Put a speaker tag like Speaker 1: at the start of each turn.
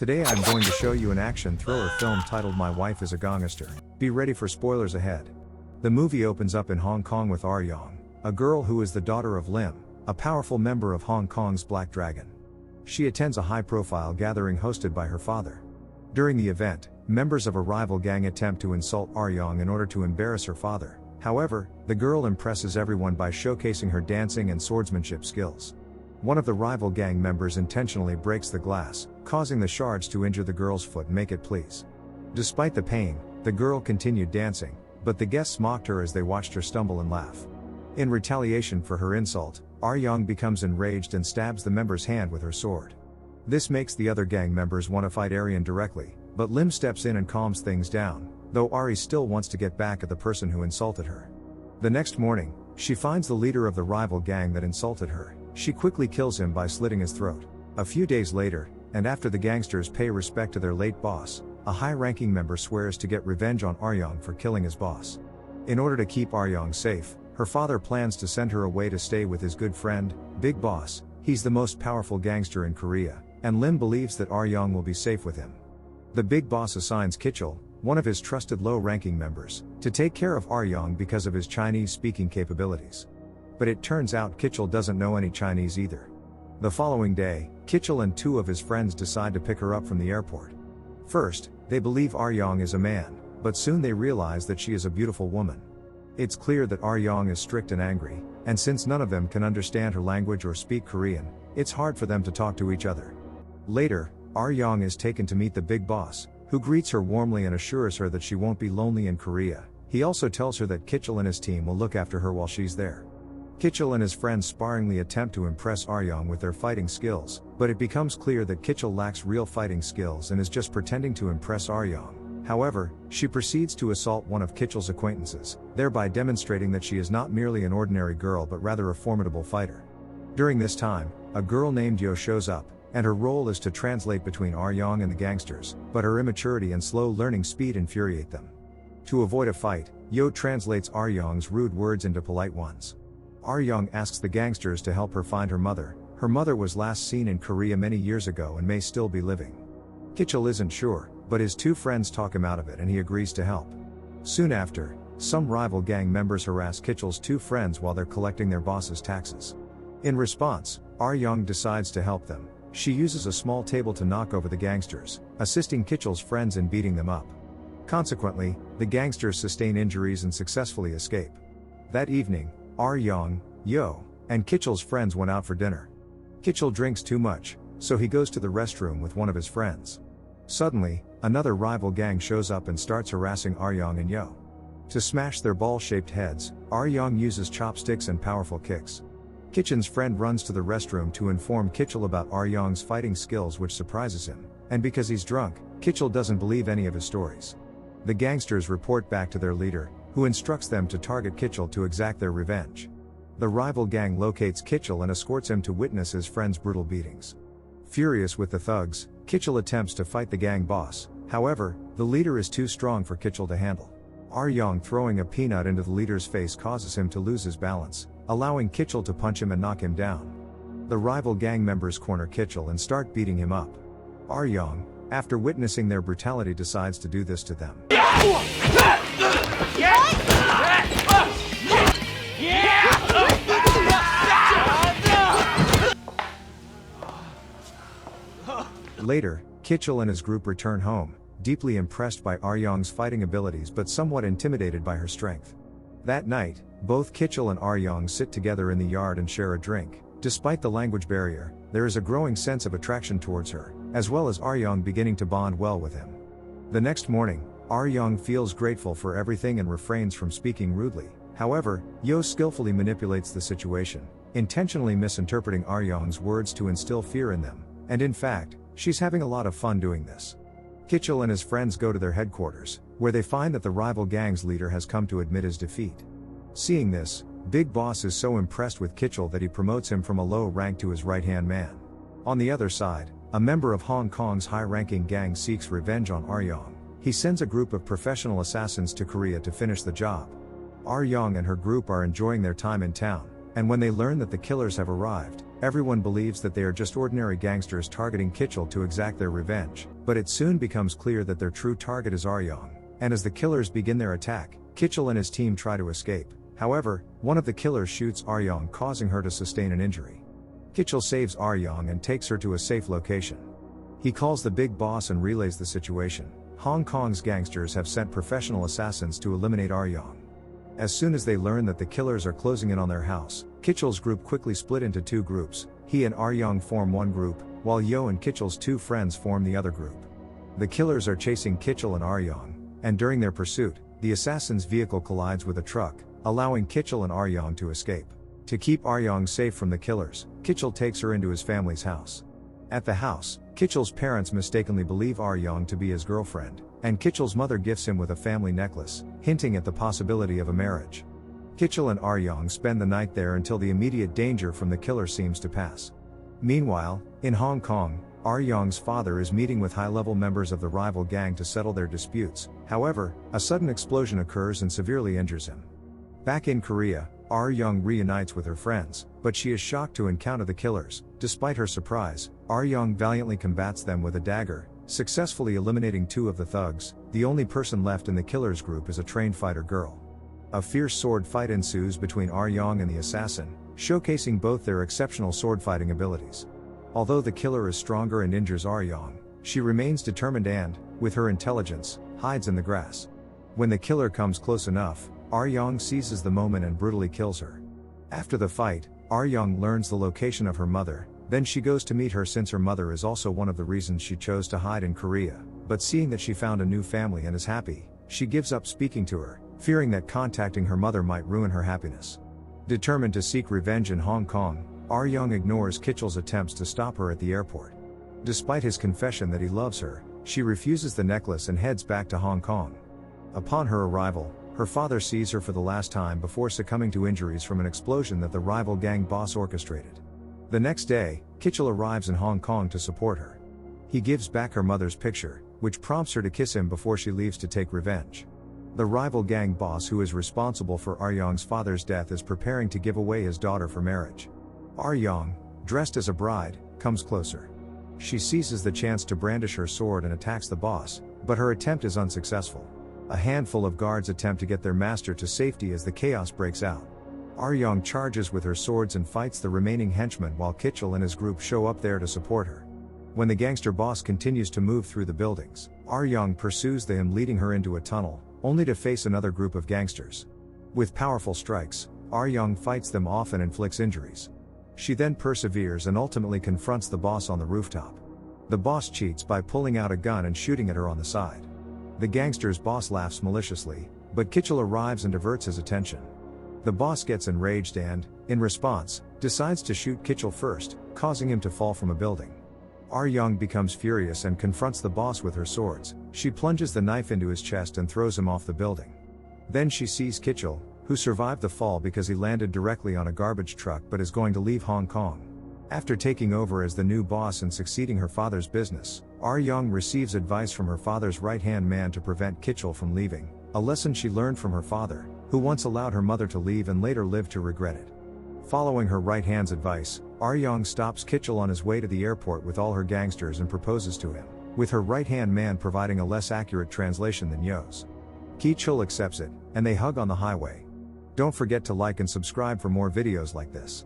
Speaker 1: Today I'm going to show you an action thriller film titled My Wife is a Gangster. Be ready for spoilers ahead. The movie opens up in Hong Kong with Young, a girl who is the daughter of Lim, a powerful member of Hong Kong's Black Dragon. She attends a high-profile gathering hosted by her father. During the event, members of a rival gang attempt to insult Young in order to embarrass her father. However, the girl impresses everyone by showcasing her dancing and swordsmanship skills. One of the rival gang members intentionally breaks the glass, causing the shards to injure the girl's foot. Make it please. Despite the pain, the girl continued dancing, but the guests mocked her as they watched her stumble and laugh. In retaliation for her insult, Young becomes enraged and stabs the member's hand with her sword. This makes the other gang members want to fight Aryan directly, but Lim steps in and calms things down, though Ari still wants to get back at the person who insulted her. The next morning, she finds the leader of the rival gang that insulted her. She quickly kills him by slitting his throat. A few days later, and after the gangsters pay respect to their late boss, a high-ranking member swears to get revenge on Young for killing his boss. In order to keep Young safe, her father plans to send her away to stay with his good friend, Big Boss. He's the most powerful gangster in Korea, and Lim believes that Young will be safe with him. The Big Boss assigns Kichul, one of his trusted low-ranking members, to take care of Young because of his Chinese-speaking capabilities. But it turns out Kichul doesn't know any Chinese either. The following day, Kichul and two of his friends decide to pick her up from the airport. First, they believe Young is a man, but soon they realize that she is a beautiful woman. It's clear that Young is strict and angry, and since none of them can understand her language or speak Korean, it's hard for them to talk to each other. Later, Young is taken to meet the Big Boss, who greets her warmly and assures her that she won't be lonely in Korea. He also tells her that Kichul and his team will look after her while she's there. Kichul and his friends sparringly attempt to impress Young with their fighting skills, but it becomes clear that Kichul lacks real fighting skills and is just pretending to impress Young. However, she proceeds to assault one of Kichul's acquaintances, thereby demonstrating that she is not merely an ordinary girl but rather a formidable fighter. During this time, a girl named Yo shows up, and her role is to translate between Young and the gangsters, but her immaturity and slow learning speed infuriate them. To avoid a fight, Yo translates Young's rude words into polite ones. Young asks the gangsters to help her find her mother. Her mother was last seen in Korea many years ago and may still be living. Kichul isn't sure, but his two friends talk him out of it and he agrees to help. Soon after, some rival gang members harass Kichul's two friends while they're collecting their boss's taxes. In response, Young decides to help them. She uses a small table to knock over the gangsters, assisting Kichul's friends in beating them up. Consequently, the gangsters sustain injuries and successfully escape. That evening, Young, Yo, and Kichul's friends went out for dinner. Kichul drinks too much, so he goes to the restroom with one of his friends. Suddenly, another rival gang shows up and starts harassing Young and Yo. To smash their ball-shaped heads, Young uses chopsticks and powerful kicks. Kichul's friend runs to the restroom to inform Kichul about Young's fighting skills, which surprises him, and because he's drunk, Kichul doesn't believe any of his stories. The gangsters report back to their leader, who instructs them to target Kichul to exact their revenge. The rival gang locates Kichul and escorts him to witness his friend's brutal beatings. Furious with the thugs, Kichul attempts to fight the gang boss. However, the leader is too strong for Kichul to handle. Young throwing a peanut into the leader's face causes him to lose his balance, allowing Kichul to punch him and knock him down. The rival gang members corner Kichul and start beating him up. Young, after witnessing their brutality, decides to do this to them. Later, Kichul and his group return home, deeply impressed by Young's fighting abilities but somewhat intimidated by her strength. That night, both Kichul and Young sit together in the yard and share a drink. Despite the language barrier, there is a growing sense of attraction towards her, as well as Young beginning to bond well with him. The next morning, Young feels grateful for everything and refrains from speaking rudely. However, Yo skillfully manipulates the situation, intentionally misinterpreting Young's words to instill fear in them, and in fact, she's having a lot of fun doing this. Kichul and his friends go to their headquarters, where they find that the rival gang's leader has come to admit his defeat. Seeing this, Big Boss is so impressed with Kichul that he promotes him from a low rank to his right-hand man. On the other side, a member of Hong Kong's high-ranking gang seeks revenge on Young. He sends a group of professional assassins to Korea to finish the job. Young and her group are enjoying their time in town, and when they learn that the killers have arrived, Everyone believes that they are just ordinary gangsters targeting Kitchell to exact their revenge, but it soon becomes clear that their true target is Aryong, and as the killers begin their attack, Kitchell and his team try to escape. However, one of the killers shoots Aryong, causing her to sustain an injury. Kitchell saves Aryong and takes her to a safe location. He calls the big boss and relays the situation. Hong Kong's gangsters have sent professional assassins to eliminate Aryong. As soon as they learn that the killers are closing in on their house, Kitchell's group quickly split into two groups. He and Aryong form one group, while Yo and Kitchell's two friends form the other group. The killers are chasing Kitchell and Aryong, and during their pursuit, the assassin's vehicle collides with a truck, allowing Kitchell and Aryong to escape. To keep Aryong safe from the killers, Kitchell takes her into his family's house. At the house, Kitchell's parents mistakenly believe Aryong to be his girlfriend, and Kitchell's mother gifts him with a family necklace, hinting at the possibility of a marriage. Kitchell and Aryong spend the night there until the immediate danger from the killer seems to pass. Meanwhile, in Hong Kong, Aryong's father is meeting with high-level members of the rival gang to settle their disputes. However, a sudden explosion occurs and severely injures him. Back in Korea, Aryong reunites with her friends, but she is shocked to encounter the killers. Despite her surprise, Aryong valiantly combats them with a dagger, successfully eliminating two of the thugs. The only person left in the killers group is a trained fighter girl. A fierce sword fight ensues between Aryong and the assassin, showcasing both their exceptional sword-fighting abilities. Although the killer is stronger and injures Aryong, she remains determined and, with her intelligence, hides in the grass. When the killer comes close enough, Aryong seizes the moment and brutally kills her. After the fight, Aryong learns the location of her mother, then she goes to meet her since her mother is also one of the reasons she chose to hide in Korea, but seeing that she found a new family and is happy, she gives up speaking to her, fearing that contacting her mother might ruin her happiness. Determined to seek revenge in Hong Kong, Aryong ignores Kitchell's attempts to stop her at the airport. Despite his confession that he loves her, she refuses the necklace and heads back to Hong Kong. Upon her arrival, her father sees her for the last time before succumbing to injuries from an explosion that the rival gang boss orchestrated. The next day, Kitchell arrives in Hong Kong to support her. He gives back her mother's picture, which prompts her to kiss him before she leaves to take revenge. The rival gang boss who is responsible for Aryong's father's death is preparing to give away his daughter for marriage. Aryong, dressed as a bride, comes closer. She seizes the chance to brandish her sword and attacks the boss, but her attempt is unsuccessful. A handful of guards attempt to get their master to safety as the chaos breaks out. Aryong charges with her swords and fights the remaining henchmen while Kitchell and his group show up there to support her. When the gangster boss continues to move through the buildings, Aryong pursues them, leading her into a tunnel, only to face another group of gangsters. With powerful strikes, Aryong fights them off and inflicts injuries. She then perseveres and ultimately confronts the boss on the rooftop. The boss cheats by pulling out a gun and shooting at her on the side. The gangster's boss laughs maliciously, but Kitchell arrives and diverts his attention. The boss gets enraged and, in response, decides to shoot Kitchell first, causing him to fall from a building. Aryong becomes furious and confronts the boss with her swords. She plunges the knife into his chest and throws him off the building. Then she sees Kitchell, who survived the fall because he landed directly on a garbage truck but is going to leave Hong Kong. After taking over as the new boss and succeeding her father's business, Aryong receives advice from her father's right-hand man to prevent Kitchell from leaving, a lesson she learned from her father, who once allowed her mother to leave and later lived to regret it. Following her right-hand's advice, Aryong stops Kitchell on his way to the airport with all her gangsters and proposes to him, with her right-hand man providing a less accurate translation than Yo's. Kitchell accepts it, and they hug on the highway. Don't forget to like and subscribe for more videos like this.